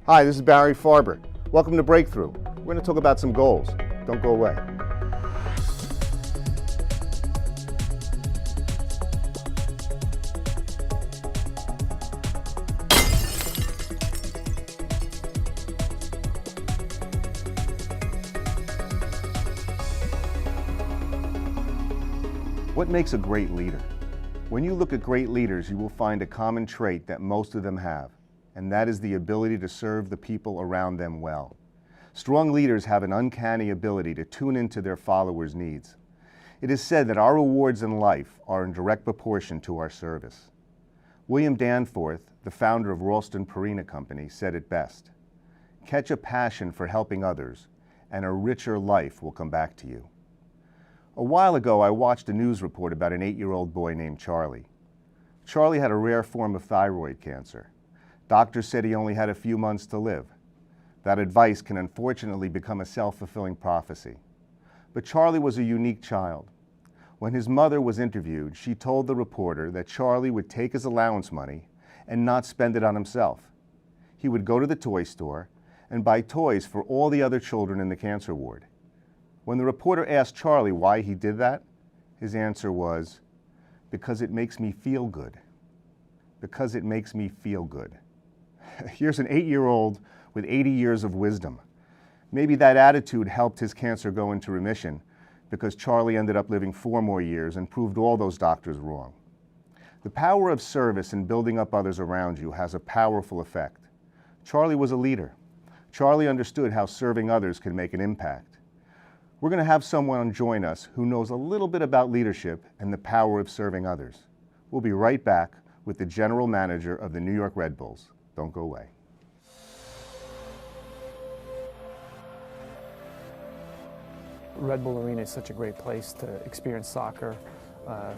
Hi, this is Barry Farber. Welcome to Breakthrough. We're going to talk about some goals. Don't go away. What makes a great leader? When you look at great leaders, you will find a common trait that most of them have, and that is the ability to serve the people around them well. Strong leaders have an uncanny ability to tune into their followers' needs. It is said that our rewards in life are in direct proportion to our service. William Danforth, the founder of Ralston Purina Company, said it best: "Catch a passion for helping others, and a richer life will come back to you." A while ago, I watched a news report about an 8-year-old boy named Charlie. Charlie had a rare form of thyroid cancer. Doctors said he only had a few months to live. That advice can unfortunately become a self-fulfilling prophecy. But Charlie was a unique child. When his mother was interviewed, she told the reporter that Charlie would take his allowance money and not spend it on himself. He would go to the toy store and buy toys for all the other children in the cancer ward. When the reporter asked Charlie why he did that, his answer was, "Because it makes me feel good. Because it makes me feel good." Here's an 8-year-old with 80 years of wisdom. Maybe that attitude helped his cancer go into remission, because Charlie ended up living 4 more years and proved all those doctors wrong. The power of service and building up others around you has a powerful effect. Charlie was a leader. Charlie understood how serving others can make an impact. We're going to have someone join us who knows a little bit about leadership and the power of serving others. We'll be right back with the general manager of the New York Red Bulls. Don't go away. Red Bull Arena is such a great place to experience soccer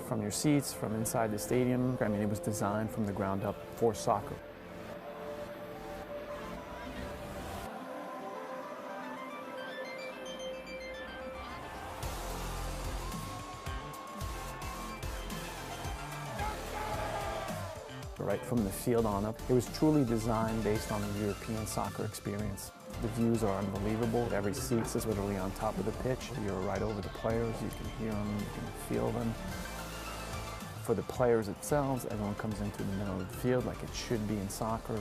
from your seats, from inside the stadium. I mean, it was designed from the ground up for soccer. Right from the field on up, it was truly designed based on the European soccer experience. The views are unbelievable. Every seat is literally on top of the pitch. You're right over the players. You can hear them, you can feel them. For the players themselves, everyone comes into the middle of the field like it should be in soccer.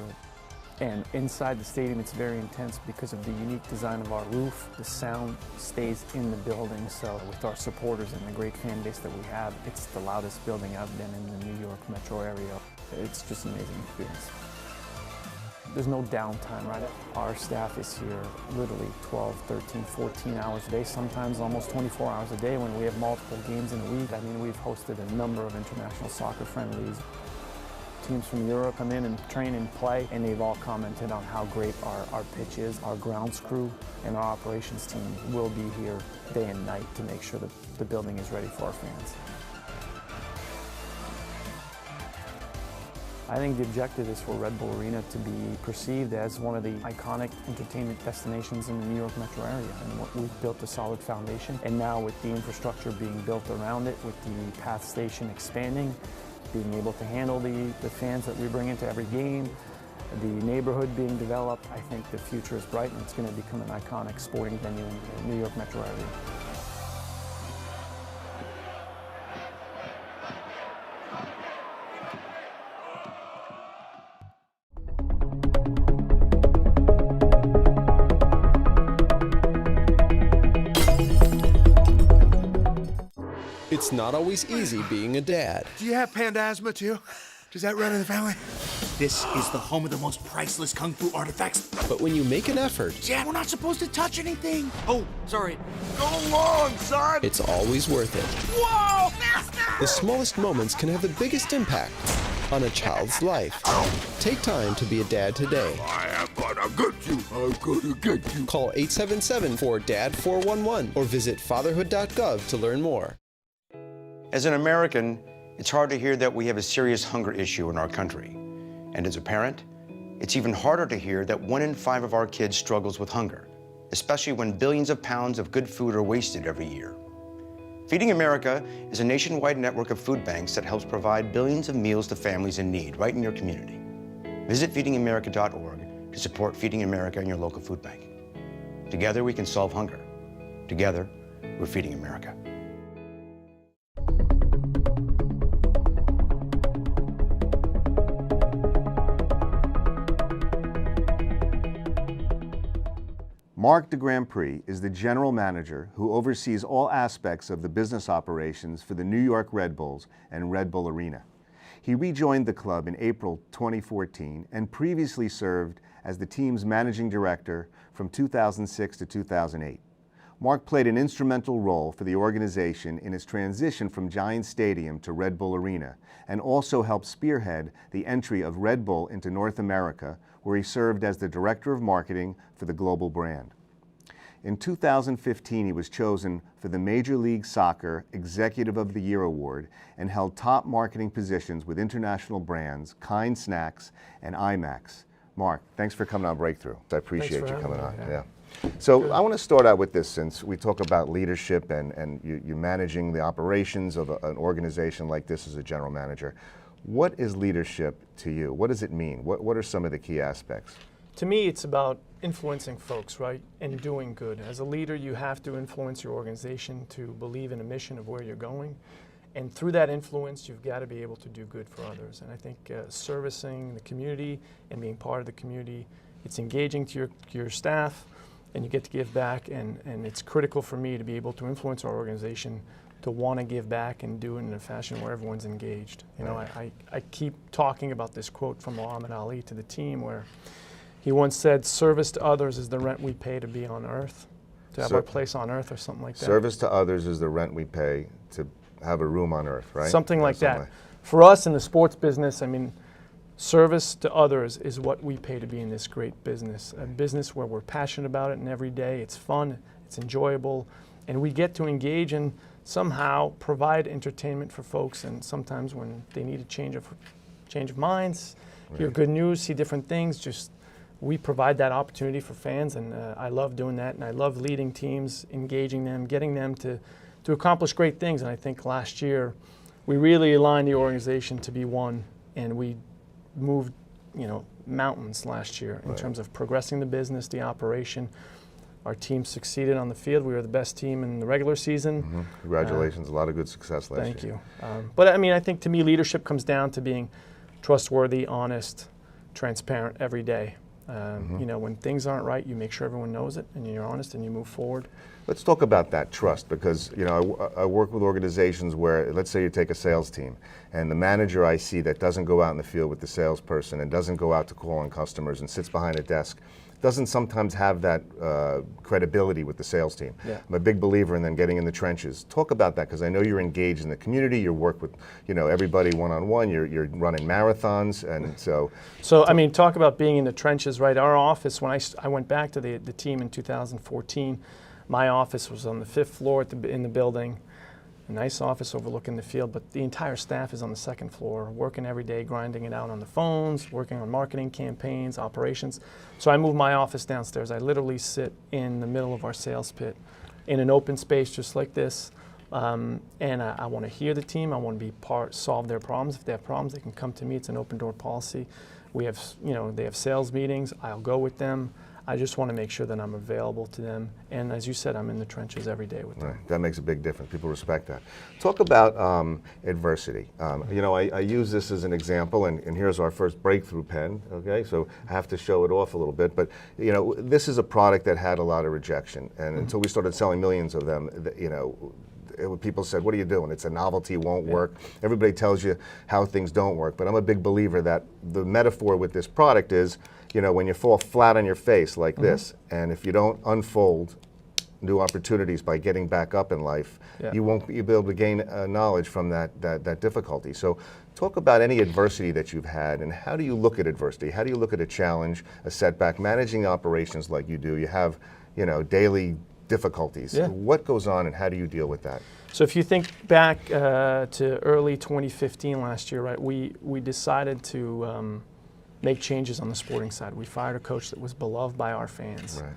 And inside the stadium, it's very intense because of the unique design of our roof. The sound stays in the building, so with our supporters and the great fan base that we have, it's the loudest building I've been in the New York metro area. It's just an amazing experience. There's no downtime, right? Our staff is here literally 12, 13, 14 hours a day, sometimes almost 24 hours a day when we have multiple games in a week. I mean, we've hosted a number of international soccer friendlies. Teams from Europe come in and train and play, and they've all commented on how great our pitch is. Our grounds crew and our operations team will be here day and night to make sure that the building is ready for our fans. I think the objective is for Red Bull Arena to be perceived as one of the iconic entertainment destinations in the New York metro area. And we've built a solid foundation, and now with the infrastructure being built around it, with the PATH station expanding, being able to handle the fans that we bring into every game, the neighborhood being developed, I think the future is bright and it's going to become an iconic sporting venue in the New York metro area. It's not always easy being a dad. Do you have panda asthma too? Does that run in the family? This is the home of the most priceless kung fu artifacts. But when you make an effort, Dad, we're not supposed to touch anything. Oh, sorry. Go along, son. it's always worth it. Whoa, master! The smallest moments can have the biggest impact on a child's life. Take time to be a dad today. I am gonna get you. I'm gonna get you. Call 877-4DAD-411 or visit fatherhood.gov to learn more. As an American, it's hard to hear that we have a serious hunger issue in our country. And as a parent, it's even harder to hear that 1 in 5 of our kids struggles with hunger, especially when billions of pounds of good food are wasted every year. Feeding America is a nationwide network of food banks that helps provide billions of meals to families in need right in your community. Visit feedingamerica.org to support Feeding America and your local food bank. Together we can solve hunger. Together, we're Feeding America. Marc de Grandpre is the general manager who oversees all aspects of the business operations for the New York Red Bulls and Red Bull Arena. He rejoined the club in April 2014 and previously served as the team's managing director from 2006 to 2008. Marc played an instrumental role for the organization in its transition from Giants Stadium to Red Bull Arena, and also helped spearhead the entry of Red Bull into North America, where he served as the director of marketing for the global brand. In 2015, he was chosen for the Major League Soccer Executive of the Year Award and held top marketing positions with international brands Kind Snacks and IMAX. Marc, thanks for coming on Breakthrough. I appreciate you coming on. Yeah. So I want to start out with this, since we talk about leadership and you managing the operations of an organization like this as a general manager. What is leadership to you? What does it mean? What are some of the key aspects? To me, it's about influencing folks, right, and doing good. As a leader, you have to influence your organization to believe in a mission of where you're going. And through that influence, you've got to be able to do good for others. And I think servicing the community and being part of the community, it's engaging to your staff, and you get to give back. And it's critical for me to be able to influence our organization to want to give back and do it in a fashion where everyone's engaged. You know, I keep talking about this quote from Muhammad Ali to the team, where he once said, "Service to others is the rent we pay to be on earth, to have our place on earth," or something like that. Service to others is the rent we pay to have a room on earth, right? Something like that. For us in the sports business, I mean, service to others is what we pay to be in this great business, a business where we're passionate about it, and every day it's fun, it's enjoyable, and we get to engage and somehow provide entertainment for folks. And sometimes when they need a change of minds, hear good news, see different things, just we provide that opportunity for fans, and I love doing that, and I love leading teams, engaging them, getting them to accomplish great things. And I think last year we really aligned the organization to be one, and we moved, mountains last year in terms of progressing the business, the operation. Our team succeeded on the field. We were the best team in the regular season. Mm-hmm. Congratulations, a lot of good success last year. Thank you. But I mean, I think to me, leadership comes down to being trustworthy, honest, transparent every day. When things aren't right, you make sure everyone knows it, and you're honest, and you move forward. Let's talk about that trust, because I work with organizations where, let's say you take a sales team, and the manager I see that doesn't go out in the field with the salesperson and doesn't go out to call on customers and sits behind a desk, doesn't sometimes have that credibility with the sales team. Yeah. I'm a big believer in them getting in the trenches. Talk about that, because I know you're engaged in the community, you work with everybody one-on-one, you're running marathons, and so I mean, talk about being in the trenches, right? Our office, when I went back to the team in 2014, my office was on the 5th floor in the building, a nice office overlooking the field, but the entire staff is on the 2nd floor, working every day, grinding it out on the phones, working on marketing campaigns, operations. So I moved my office downstairs. I literally sit in the middle of our sales pit in an open space just like this, and I want to hear the team. I want to be solve their problems. If they have problems, they can come to me. It's an open door policy. We have, they have sales meetings. I'll go with them. I just want to make sure that I'm available to them. And as you said, I'm in the trenches every day with them. Right. That makes a big difference. People respect that. Talk about adversity. I use this as an example, and here's our first breakthrough pen, okay? So I have to show it off a little bit. But, this is a product that had a lot of rejection. And until we started selling millions of them, people said, "What are you doing? It's a novelty, won't work." Everybody tells you how things don't work. But I'm a big believer that the metaphor with this product is, when you fall flat on your face like this, and if you don't unfold new opportunities by getting back up in life, you won't be able to gain knowledge from that difficulty. So talk about any adversity that you've had, and how do you look at adversity? How do you look at a challenge, a setback, managing operations like you do? You have, daily difficulties. Yeah. What goes on, and how do you deal with that? So if you think back to early 2015 last year, right, we decided to make changes on the sporting side. We fired a coach that was beloved by our fans. Right.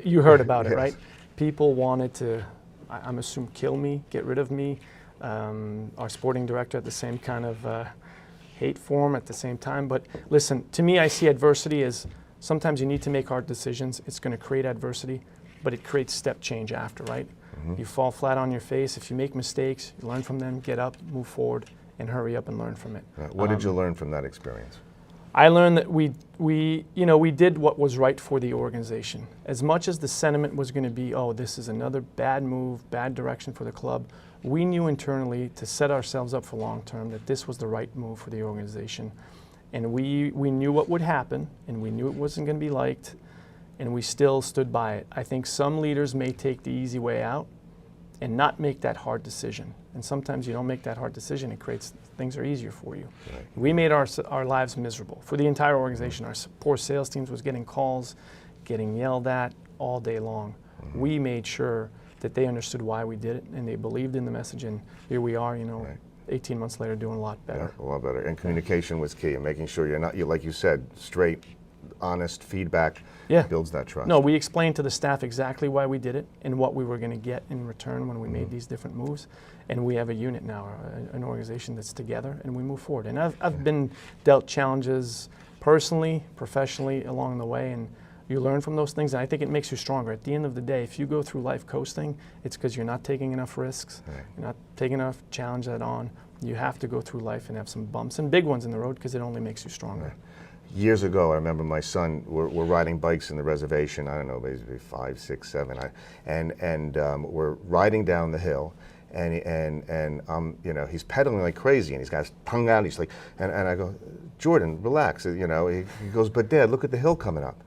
You heard about it, right? People wanted to, I'm assuming, kill me, get rid of me. Our sporting director had the same kind of hate for them at the same time. But listen, to me, I see adversity as sometimes you need to make hard decisions. It's going to create adversity, but it creates step change after, right? You fall flat on your face. If you make mistakes, you learn from them, get up, move forward, and hurry up and learn from it. What did you learn from that experience? I learned that we did what was right for the organization. As much as the sentiment was going to be, oh, this is another bad move, bad direction for the club, we knew internally to set ourselves up for long term that this was the right move for the organization. And we knew what would happen, and we knew it wasn't going to be liked, and we still stood by it. I think some leaders may take the easy way out and not make that hard decision. And sometimes you don't make that hard decision, it creates, things are easier for you. Right. We made our lives miserable. For the entire organization, our poor sales teams was getting calls, getting yelled at all day long. We made sure that they understood why we did it, and they believed in the message, and here we are, 18 months later doing a lot better. Yeah, a lot better. And communication was key, and making sure you're not, like you said, straight, honest feedback builds that trust. No, we explained to the staff exactly why we did it and what we were going to get in return when we made these different moves. And we have a unit now, an organization that's together, and we move forward. And I've been dealt challenges personally, professionally along the way, and you learn from those things, and I think it makes you stronger. At the end of the day, if you go through life coasting, it's because you're not taking enough risks, you're not taking enough challenge head on. You have to go through life and have some bumps, and big ones in the road, because it only makes you stronger. Years ago, I remember my son, we're riding bikes in the reservation, I don't know, maybe 5, 6, 7, and we're riding down the hill, and he's pedaling like crazy, and he's got his tongue out, he's like, and I go, Jordan, relax, he goes, but Dad, look at the hill coming up.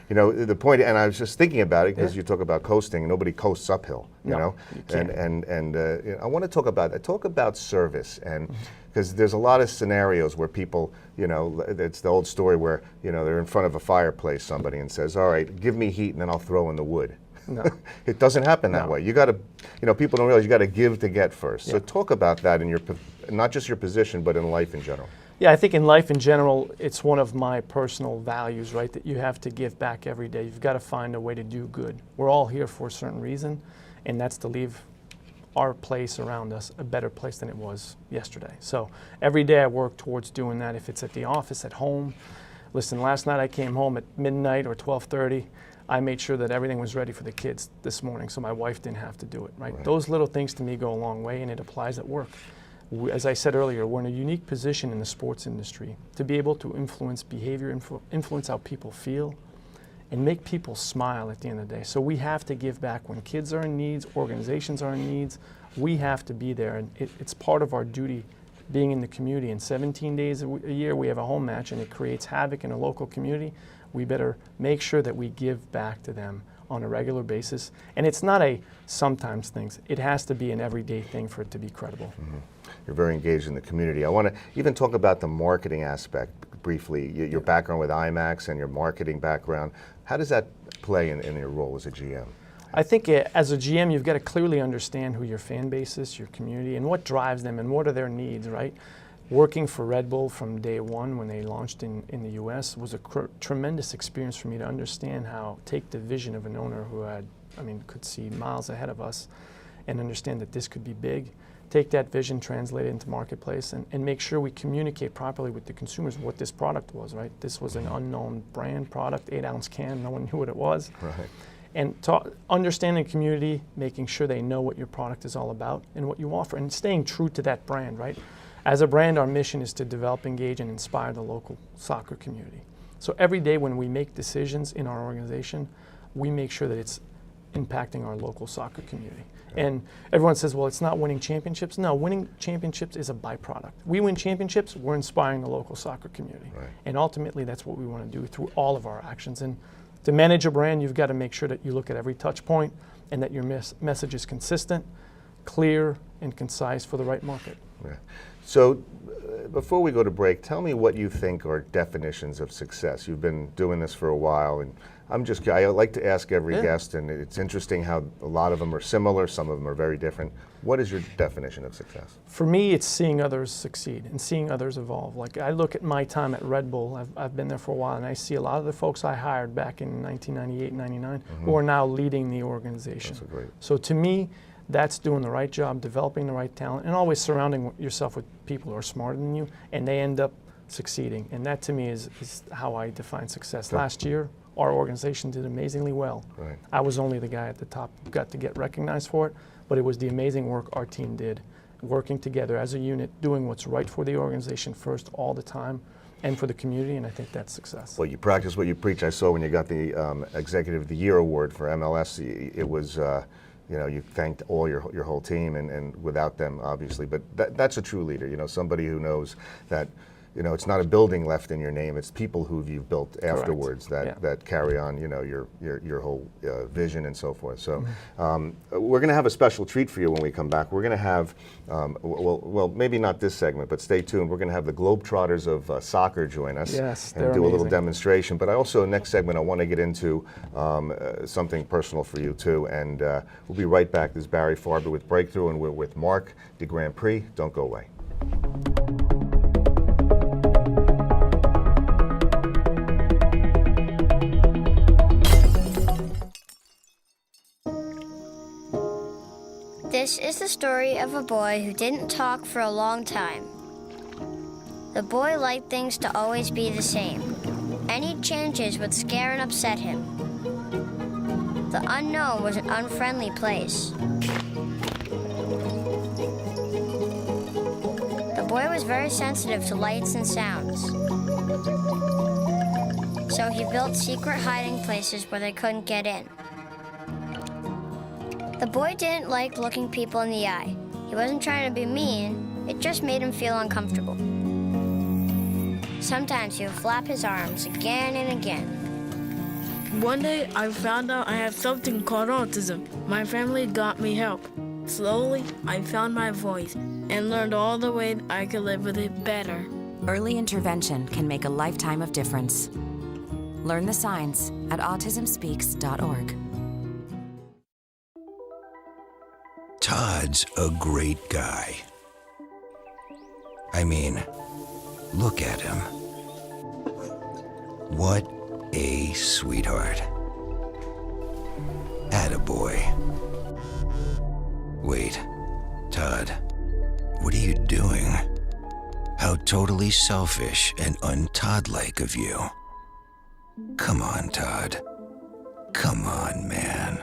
The point, and I was just thinking about it, because you talk about coasting, nobody coasts uphill, you can't. And I want to talk about that. Talk about service, and because there's a lot of scenarios where people, it's the old story where, they're in front of a fireplace, somebody, and says, all right, give me heat, and then I'll throw in the wood. No. It doesn't happen that way. You got to, people don't realize you got to give to get first. So talk about that in your, not just your position, but in life in general. Yeah, I think in life in general, it's one of my personal values, right, that you have to give back every day. You've got to find a way to do good. We're all here for a certain reason, and that's to leave our place around us a better place than it was yesterday. So every day I work towards doing that, if it's at the office, at home. Listen, last night I came home at midnight or 12:30. I made sure that everything was ready for the kids this morning, so my wife didn't have to do it, right? Those little things to me go a long way, and it applies at work. As I said earlier, we're in a unique position in the sports industry to be able to influence behavior, influence how people feel, and make people smile at the end of the day. So we have to give back when kids are in needs, organizations are in needs. We have to be there, and it's part of our duty being in the community. And 17 days a year we have a home match, and it creates havoc in a local community. We better make sure that we give back to them on a regular basis. And it's not a sometimes thing. It has to be an everyday thing for it to be credible. You're very engaged in the community. I want to even talk about the marketing aspect briefly, your background with IMAX and your marketing background. How does that play in your role as a GM? I think as a GM, you've got to clearly understand who your fan base is, your community, and what drives them and what are their needs, right? Working for Red Bull from day one when they launched in the US was a tremendous experience for me to understand how, take the vision of an owner who could see miles ahead of us and understand that this could be big. Take that vision, translate it into marketplace, and make sure we communicate properly with the consumers what this product was, right? This was an unknown brand product, 8-ounce can, no one knew what it was. Right. And understanding the community, making sure they know what your product is all about and what you offer, and staying true to that brand, right? As a brand, our mission is to develop, engage, and inspire the local soccer community. So every day when we make decisions in our organization, we make sure that it's impacting our local soccer community. And everyone says, well, it's not winning championships. No, winning championships is a byproduct. We win championships, we're inspiring the local soccer community. Right. And ultimately, that's what we want to do through all of our actions. And to manage a brand, you've got to make sure that you look at every touch point and that your message is consistent, clear, and concise for the right market. Yeah. So before we go to break, tell me what you think are definitions of success. You've been doing this for a while, and I like to ask every guest, and it's interesting how a lot of them are similar, some of them are very different. What is your definition of success? For me, it's seeing others succeed and seeing others evolve. Like, I look at my time at Red Bull, I've been there for a while, and I see a lot of the folks I hired back in 1998, 99, who are now leading the organization. That's great. So to me, that's doing the right job, developing the right talent, and always surrounding yourself with people who are smarter than you, and they end up succeeding. And that to me is how I define success. Last year, our organization did amazingly well. Right. I was only the guy at the top who got to get recognized for it, but it was the amazing work our team did, working together as a unit, doing what's right for the organization first all the time, and for the community, and I think that's success. Well, you practice what you preach. I saw when you got the Executive of the Year award for MLS, it was, you know, you thanked all your whole team, and without them, obviously. But that's a true leader, you know, somebody who knows that, you know, it's not a building left in your name, it's people who you've built afterwards that carry on, you know, your whole vision and so forth. So we're going to have a special treat for you when we come back. We're going to have, well, maybe not this segment, but stay tuned. We're going to have the Globetrotters of soccer join us and do a little demonstration. But I also, next segment, I want to get into something personal for you too. And we'll be right back. This is Barry Farber with Breakthrough, and we're with Marc de Grandpre. Don't go away. This is the story of a boy who didn't talk for a long time. The boy liked things to always be the same. Any changes would scare and upset him. The unknown was an unfriendly place. The boy was very sensitive to lights and sounds. So he built secret hiding places where they couldn't get in. The boy didn't like looking people in the eye. He wasn't trying to be mean, it just made him feel uncomfortable. Sometimes he would flap his arms again and again. One day I found out I have something called autism. My family got me help. Slowly, I found my voice and learned all the ways I could live with it better. Early intervention can make a lifetime of difference. Learn the signs at autismspeaks.org. Todd's a great guy. I mean, look at him. What a sweetheart. Attaboy. Wait, Todd, what are you doing? How totally selfish and un-Todd-like of you. Come on, Todd. Come on, man.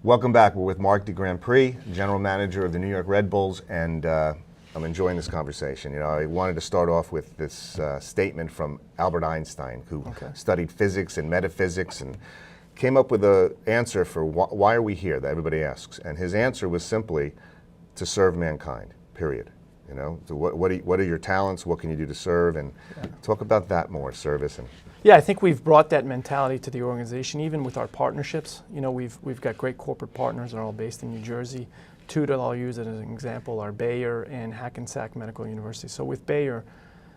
Welcome back. We're with Marc de Grandpre, General Manager of the New York Red Bulls, and I'm enjoying this conversation. You know, I wanted to start off with this statement from Albert Einstein, who studied physics and metaphysics and came up with an answer for why are we here, that everybody asks. And his answer was simply to serve mankind, period. You know, so what are your talents? What can you do to serve? And talk about that more, service. And yeah, I think we've brought that mentality to the organization, even with our partnerships. You know, we've got great corporate partners that are all based in New Jersey. Two that I'll use as an example are Bayer and Hackensack Medical University. So with Bayer,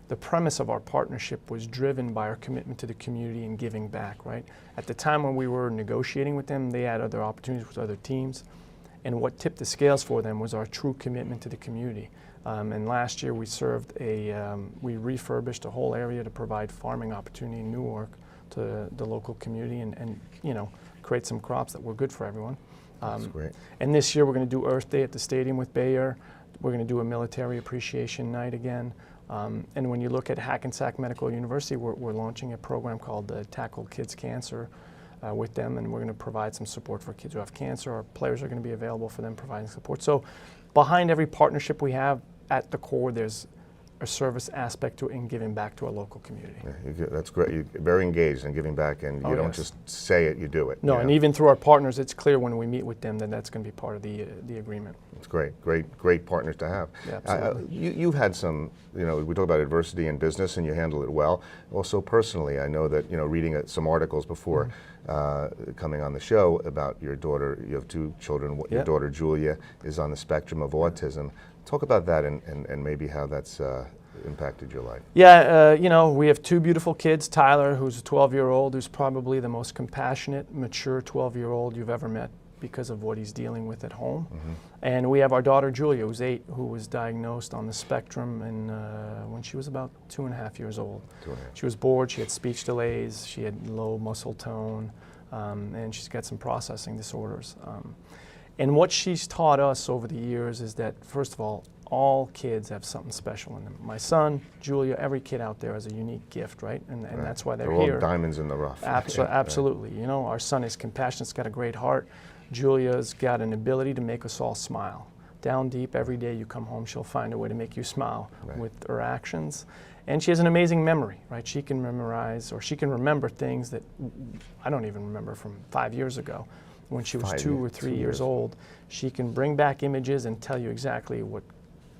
the premise of our partnership was driven by our commitment to the community and giving back, right? At the time when we were negotiating with them, they had other opportunities with other teams. And what tipped the scales for them was our true commitment to the community. And last year we we refurbished a whole area to provide farming opportunity in Newark to the local community and you know, create some crops that were good for everyone. That's great. And this year we're going to do Earth Day at the stadium with Bayer. We're going to do a military appreciation night again. And when you look at Hackensack Medical University, we're launching a program called Tackle Kids Cancer with them, and we're going to provide some support for kids who have cancer. Our players are going to be available for them providing support. So behind every partnership we have, at the core, there's a service aspect to it and giving back to a local community. Yeah, that's great. You're very engaged in giving back, and you don't just say it, you do it. No, and even through our partners, it's clear when we meet with them that that's going to be part of the agreement. It's great partners to have. Yeah, absolutely. You've had some, you know, we talk about adversity in business, and you handle it well. Also personally, I know that, you know, reading some articles before coming on the show about your daughter, you have two children. Your daughter Julia is on the spectrum of autism. Talk about that and maybe how that's impacted your life. Yeah, you know, we have two beautiful kids. Tyler, who's a 12-year-old, who's probably the most compassionate, mature 12-year-old you've ever met. because of what he's dealing with at home. And we have our daughter Julia, who's 8, who was diagnosed on the spectrum when she was about 2.5 years old. She was bored, she had speech delays, she had low muscle tone, and she's got some processing disorders. And what she's taught us over the years is that, first of all kids have something special in them. My son, Julia, every kid out there has a unique gift, right? And that's why they're here. All diamonds in the rough. Absolutely. You know, our son is compassionate, he's got a great heart. Julia's got an ability to make us all smile. Down deep, every day you come home, she'll find a way to make you smile with her actions. And she has an amazing memory, right? She can memorize, or she can remember things that I don't even remember from 5 years ago. When she was 2 or 3 years old, she can bring back images and tell you exactly what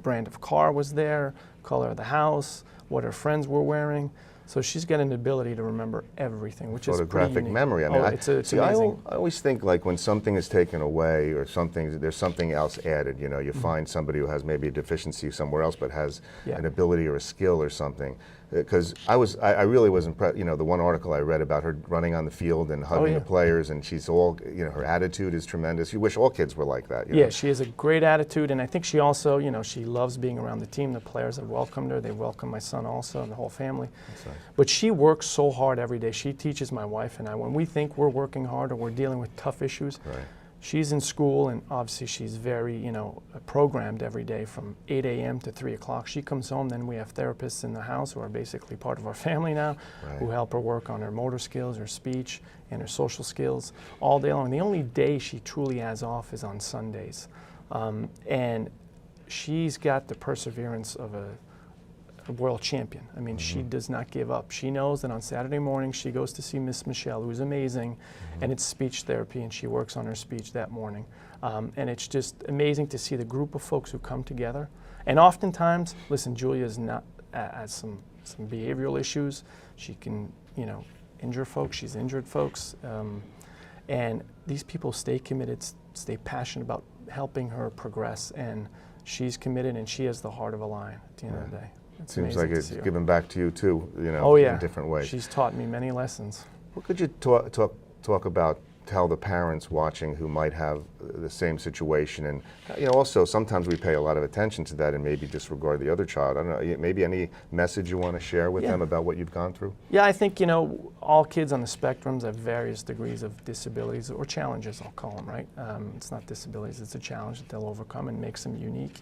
brand of car was there, color of the house, what her friends were wearing. So she's got an ability to remember everything, which is pretty photographic unique. memory. I mean, it's amazing. I always think like when something is taken away or there's something else added. You know, you find somebody who has maybe a deficiency somewhere else, but has an ability or a skill or something. Because I really was impressed. You know, the one article I read about her running on the field and hugging the players, and she's all, you know, her attitude is tremendous. You wish all kids were like that. You know? She has a great attitude, and I think she also, you know, she loves being around the team. The players have welcomed her. They welcome my son also and the whole family. Nice. But she works so hard every day. She teaches my wife and I. When we think we're working hard or we're dealing with tough issues, she's in school, and obviously she's very, you know, programmed every day from 8 a.m. to 3 o'clock. She comes home, then we have therapists in the house who are basically part of our family now, who help her work on her motor skills, her speech, and her social skills all day long. The only day she truly has off is on Sundays. And she's got the perseverance of a world champion. I mean, she does not give up. She knows that on Saturday morning she goes to see Miss Michelle, who's amazing, and it's speech therapy, and she works on her speech that morning. And it's just amazing to see the group of folks who come together. And oftentimes, listen, Julia's not has some behavioral issues. She can, you know, injure folks. She's injured folks. And these people stay committed, stay passionate about helping her progress, and she's committed, and she has the heart of a lion at the end of the day. It's Seems like it's given back to you too, you know, oh, yeah. in different ways. She's taught me many lessons. What could you talk about, tell the parents watching who might have the same situation? And, you know, also sometimes we pay a lot of attention to that and maybe disregard the other child. I don't know, maybe any message you want to share with them about what you've gone through? Yeah, I think, you know, all kids on the spectrums have various degrees of disabilities or challenges, I'll call them, right? It's not disabilities, it's a challenge that they'll overcome and makes them unique.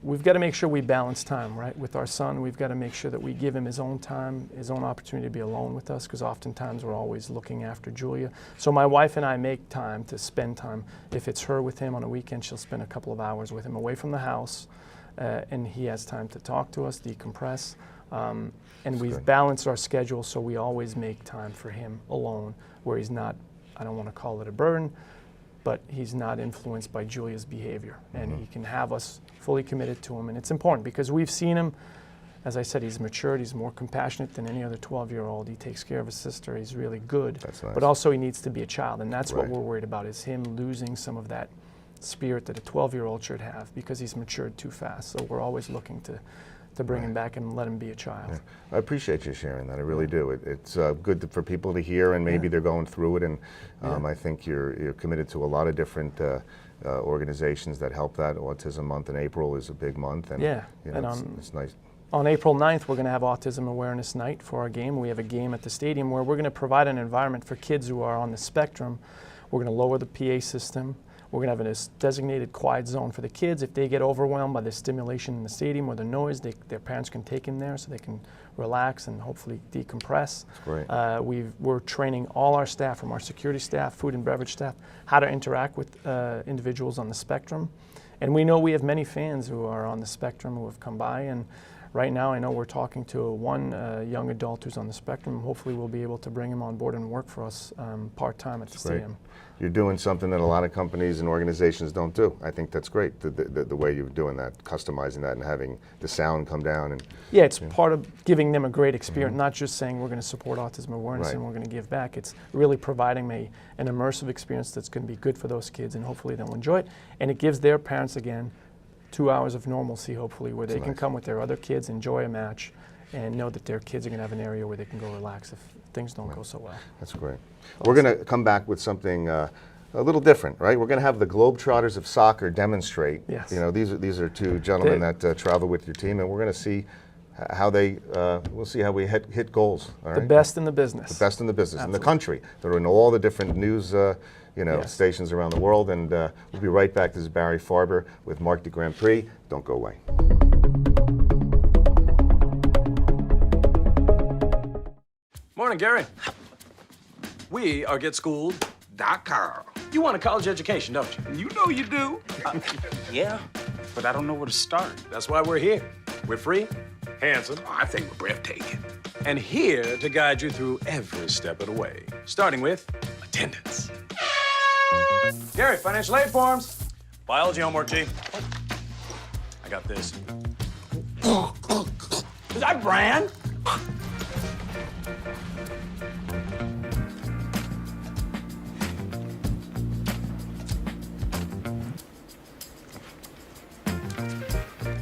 We've got to make sure we balance time, right? With our son, we've got to make sure that we give him his own time, his own opportunity to be alone with us, because oftentimes we're always looking after Julia. So my wife and I make time to spend time. If it's her with him on a weekend, she'll spend a couple of hours with him away from the house, and he has time to talk to us, decompress. And we've balanced our schedule so we always make time for him alone, where he's not, I don't want to call it a burden, but he's not influenced by Julia's behavior. And he can have us fully committed to him. And it's important because we've seen him, as I said, he's matured, he's more compassionate than any other 12-year-old. He takes care of his sister, he's really good. That's nice. But also he needs to be a child, and that's what we're worried about, is him losing some of that spirit that a 12-year-old should have because he's matured too fast. So we're always looking to bring him back and let him be a child. Yeah. I appreciate you sharing that. I really do. It's good for people to hear, and maybe they're going through it. And I think you're committed to a lot of different organizations that help that. Autism Month in April is a big month, and you know, it's nice. On April 9th, we're going to have Autism Awareness Night for our game. We have a game at the stadium where we're going to provide an environment for kids who are on the spectrum. We're going to lower the PA system. We're going to have a designated quiet zone for the kids. If they get overwhelmed by the stimulation in the stadium or the noise, their parents can take them there so they can relax and hopefully decompress. That's great. We're training all our staff, from our security staff, food and beverage staff, how to interact with individuals on the spectrum. And we know we have many fans who are on the spectrum who have come by. And right now I know we're talking to one young adult who's on the spectrum. Hopefully we'll be able to bring him on board and work for us part-time at the stadium. You're doing something that a lot of companies and organizations don't do. I think that's great, the way you're doing that, customizing that and having the sound come down. And yeah, it's part of giving them a great experience, not just saying we're going to support autism awareness and we're going to give back. It's really providing an immersive experience that's going to be good for those kids, and hopefully they'll enjoy it. And it gives their parents, again, 2 hours of normalcy, hopefully, where they can come with their other kids, enjoy a match, and know that their kids are going to have an area where they can go relax if things don't go so well. That's great. We're going to come back with something a little different, right? We're going to have the Globetrotters of soccer demonstrate. Yes. You know, these are two gentlemen that travel with your team, and we're going to see how they, we'll see how we hit goals. All right? The best in the business. The best in the business, Absolutely. in the country. They're in all the different news stations around the world, and we'll be right back. This is Barry Farber with Marc de Grandpre. Don't go away. Morning, Gary. We are GetSchooled.com. You want a college education, don't you? You know you do. Yeah, but I don't know where to start. That's why we're here. We're free, handsome, I think we're breathtaking. and here to guide you through every step of the way, starting with attendance. Gary, financial aid forms. Biology homework, G. I got this. Is that brand?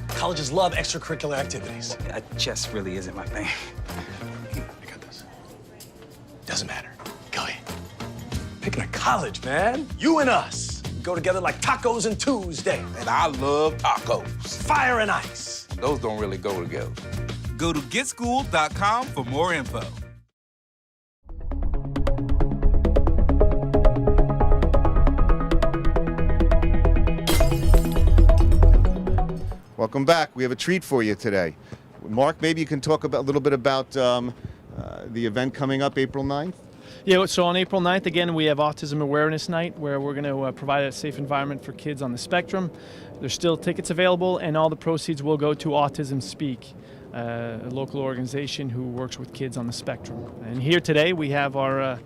Colleges love extracurricular activities. Chess really isn't my thing. I got this. Doesn't matter. Go ahead. Picking a college, man. You and us go together like tacos and Tuesday. And I love tacos. Fire and ice. Those don't really go together. Go to GetSchooled.com for more info. Welcome back. We have a treat for you today. Mark, maybe you can talk a little bit about the event coming up April 9th? Yeah, so on April 9th, again, we have Autism Awareness Night, where we're going to provide a safe environment for kids on the spectrum. There's still tickets available, and all the proceeds will go to Autism Speak, a local organization who works with kids on the spectrum. And here today, we have our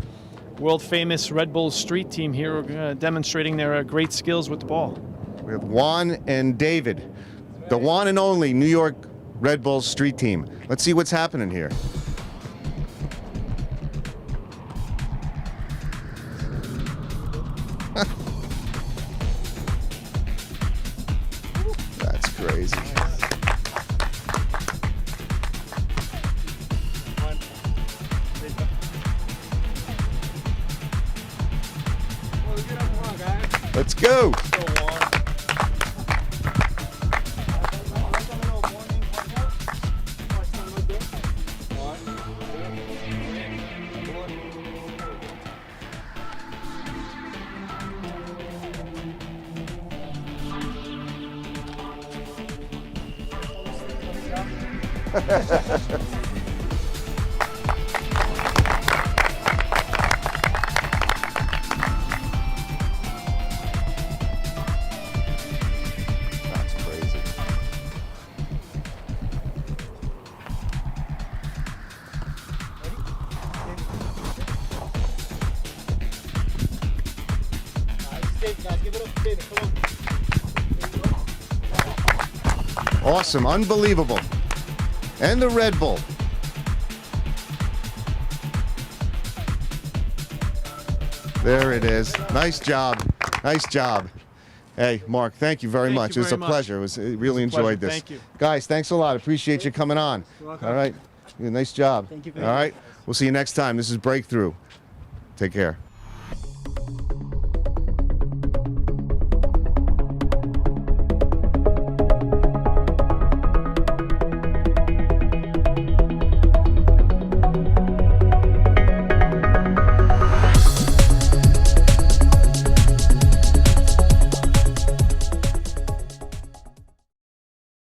world-famous Red Bull Street team here demonstrating their great skills with the ball. We have Juan and David, the one and only New York Red Bull Street team. Let's see what's happening here. That's crazy. Let's go. That's crazy. Awesome, unbelievable. And the Red Bull. There it is. Nice job. Nice job. Hey, Mark, thank you very much. It was a pleasure. Really enjoyed this. Thank you. Guys, thanks a lot. Appreciate you coming on. All right. Nice job. Thank you. All right. We'll see you next time. This is Breakthrough. Take care.